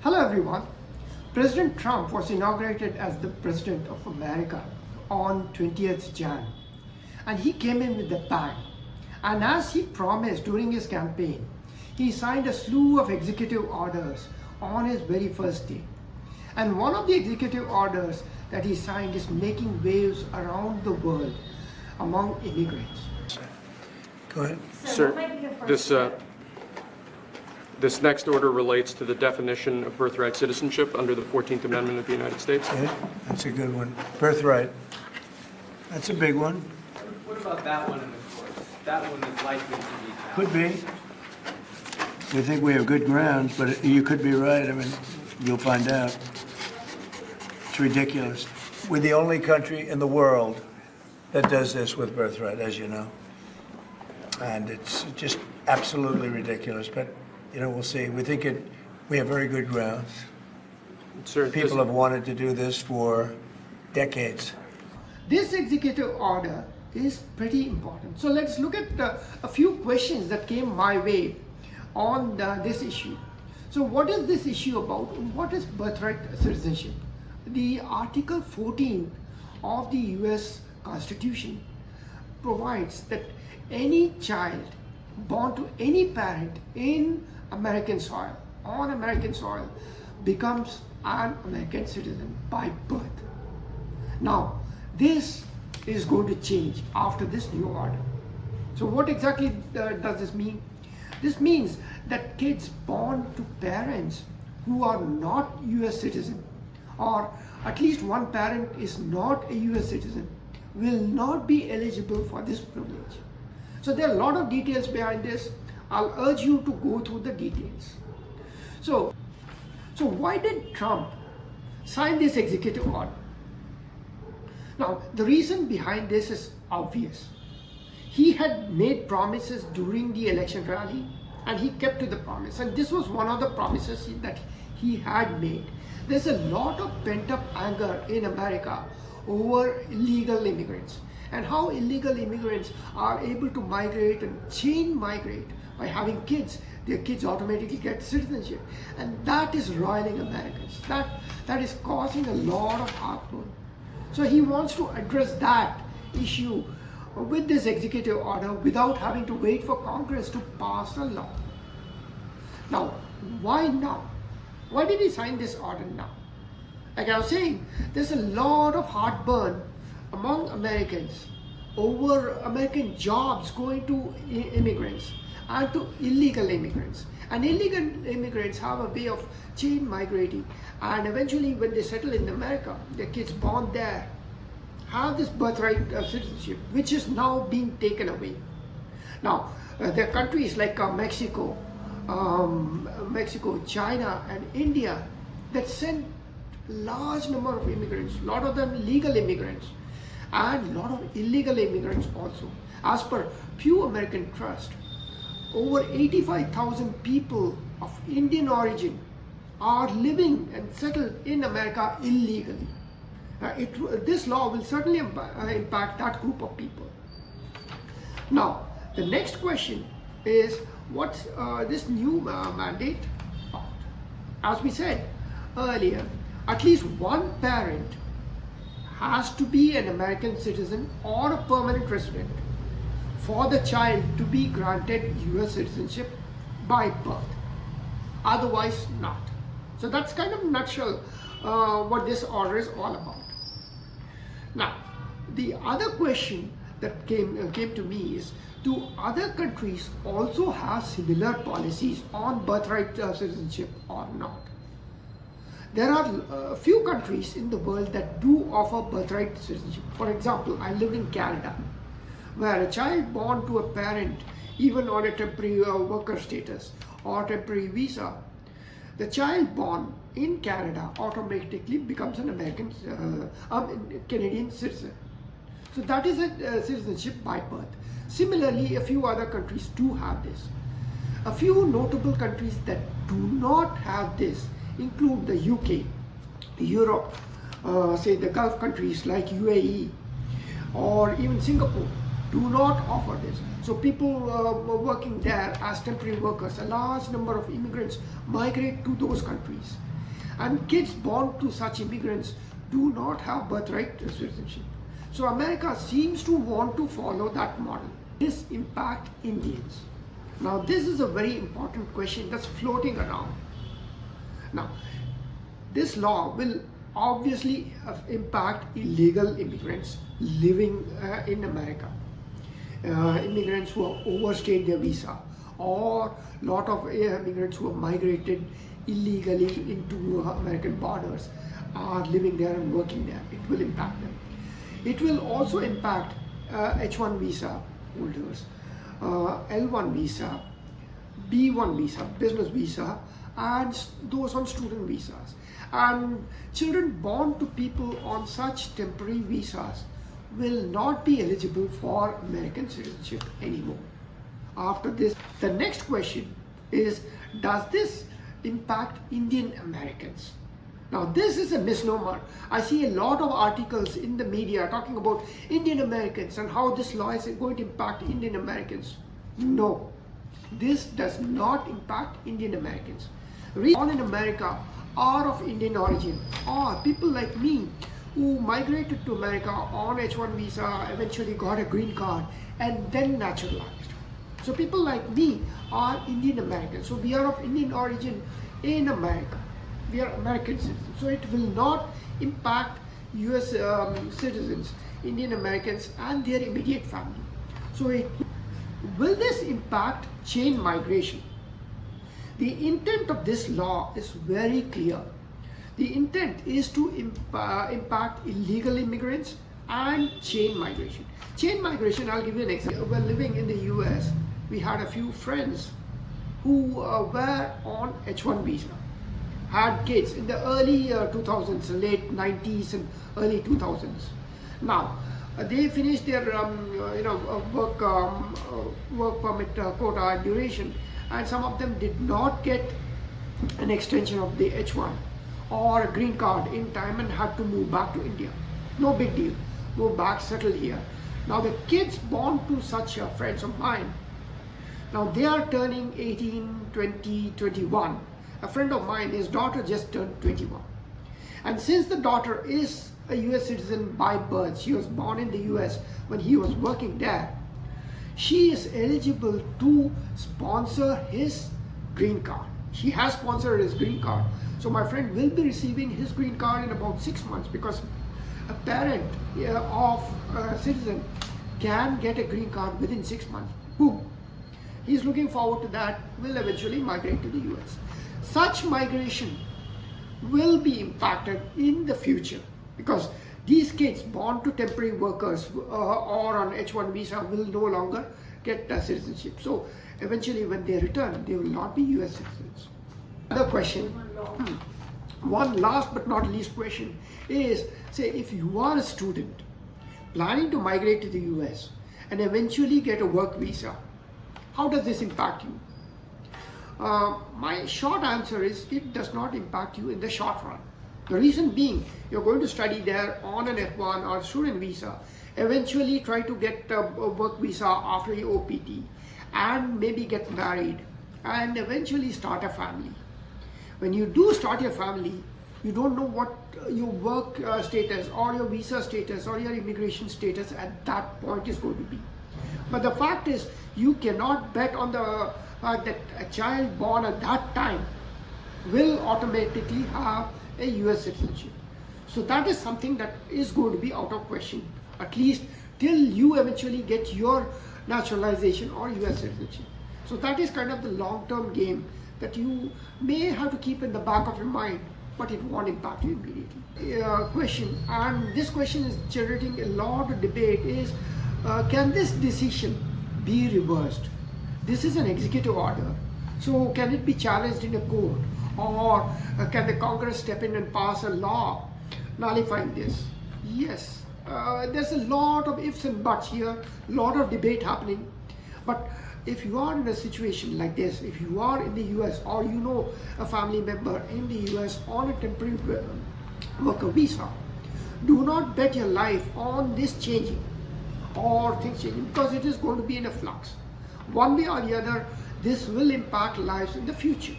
Hello everyone. President Trump was inaugurated as the President of America on 20th Jan, and he came in with a bang. And as he promised during his campaign, he signed a slew of executive orders on his very first day. And one of the executive orders that he signed is making waves around the world among immigrants. Go ahead. Sir, this next order relates to the definition of birthright citizenship under the 14th Amendment of the United States. Yeah, that's a good one. Birthright. That's a big one. What about that one in the course? That one is likely to be passed. Could be. We think we have good grounds, but you could be right. I mean, you'll find out. It's ridiculous. We're the only country in the world that does this with birthright, as you know. And it's just absolutely ridiculous. But, you know, we'll see. We have very good grounds. Sir, People have wanted to do this for decades. This executive order is pretty important. So let's look at a few questions that came my way on this issue. So what is this issue about? What is birthright citizenship? The Article 14 of the US Constitution provides that any child born to any parent in American soil, on American soil, becomes an American citizen by birth. Now, this is going to change after this new order. So what exactly does this mean? This means that kids born to parents who are not US citizen, or at least one parent is not a US citizen, will not be eligible for this privilege. So there are a lot of details behind this. I'll urge you to go through the details. So why did Trump sign this executive order? Now, the reason behind this is obvious. He had made promises during the election rally, and he kept to the promise. And this was one of the promises that he had made. There's a lot of pent-up anger in America over illegal immigrants, and how illegal immigrants are able to migrate and chain migrate by having kids. Their kids automatically get citizenship, and that is roiling Americans. That is causing a lot of heartburn. So he wants to address that issue with this executive order without having to wait for Congress to pass a law. Now, why now? Why did he sign this order now? Like I was saying, there's a lot of heartburn among Americans over American jobs going to immigrants and to illegal immigrants. And illegal immigrants have a way of chain migrating, and eventually when they settle in America, their kids born there have this birthright citizenship, which is now being taken away. Now, there are countries like Mexico, China and India that send large number of immigrants, a lot of them legal immigrants, and a lot of illegal immigrants also. As per Pew American Trust, over 85,000 people of Indian are living and settled in America illegally. This law will certainly impact that group of people. Now, the next question is, what's this new mandate about? As we said earlier, at least one parent has to be an American citizen or a permanent resident for the child to be granted US citizenship by birth. Otherwise not. So that's kind of in a nutshell what this order is all about. Now, the other question that came to me is, do other countries also have similar policies on birthright citizenship or not? There are a few countries in the world that do offer birthright citizenship. For example, I lived in Canada, where a child born to a parent, even on a temporary worker status or temporary visa, the child born in Canada automatically becomes an Canadian citizen. So that is a citizenship by birth. Similarly, a few other countries do have this. A few notable countries that do not have this include the UK, Europe, say the Gulf countries like UAE, or even Singapore do not offer this. So people working there as temporary workers, a large number of immigrants migrate to those countries. And kids born to such immigrants do not have birthright citizenship. So America seems to want to follow that model. This impact Indians. Now this is a very important question that's floating around. Now this law will obviously impact illegal immigrants living in America. Immigrants who have overstayed their visa, or lot of immigrants who have migrated illegally into American borders are living there and working there. It will impact them. It will also impact H1 visa holders, L1 visa, B1 visa, business visa, and those on student visas. And children born to people on such temporary visas will not be eligible for American citizenship anymore. After this, the next question is, does this impact Indian Americans? Now this is a misnomer. I see a lot of articles in the media talking about Indian Americans and how this law is going to impact Indian Americans. No, this does not impact Indian Americans. Born in America are of Indian origin, or people like me who migrated to America on H1 visa, eventually got a green card and then naturalized. So people like me are Indian Americans. So we are of Indian origin in America. We are American citizens. So it will not impact US citizens, Indian Americans and their immediate family. So will this impact chain migration? The intent of this law is very clear. The intent is to impact illegal immigrants and chain migration. Chain migration, I'll give you an example. While living in the US, we had a few friends who were on H1 visa, had kids in the early 2000s, late 90s and early 2000s. Now, they finished their work permit quota duration, and some of them did not get an extension of the H1 or a green card in time and had to move back to India. No big deal. Move back, settle here. Now the kids born to such friends of mine, now they are turning 18, 20, 21. A friend of mine, his daughter just turned 21. And since the daughter is a US citizen by birth, she was born in the US when he was working there, she is eligible to sponsor his green card. She has sponsored his green card. So my friend will be receiving his green card in about 6 months, because a parent of a citizen can get a green card within 6 months. Boom. He's looking forward to that, will eventually migrate to the US. Such migration will be impacted in the future, because these kids born to temporary workers or on H1 visa will no longer get citizenship. So eventually when they return, they will not be US citizens. Another question, one last but not least question is, say if you are a student planning to migrate to the US and eventually get a work visa, how does this impact you? My short answer is, it does not impact you in the short run. The reason being, you're going to study there on an F1 or student visa, eventually try to get a work visa after your OPT, and maybe get married and eventually start a family. When you do start your family, you don't know what your work status or your visa status or your immigration status at that point is going to be. But the fact is, you cannot bet on the fact that a child born at that time will automatically have a US citizenship. So that is something that is going to be out of question, at least till you eventually get your naturalization or US citizenship. So that is kind of the long-term game that you may have to keep in the back of your mind, but it won't impact you immediately. Question, and this question is generating a lot of debate, is can this decision be reversed? This is an executive order, so can it be challenged in a court, or can the Congress step in and pass a law nullifying this? Yes, there's a lot of ifs and buts here, a lot of debate happening. But if you are in a situation like this, if you are in the US, or you know a family member in the US on a temporary worker visa, do not bet your life on this changing or things changing, because it is going to be in a flux. One way or the other, this will impact lives in the future.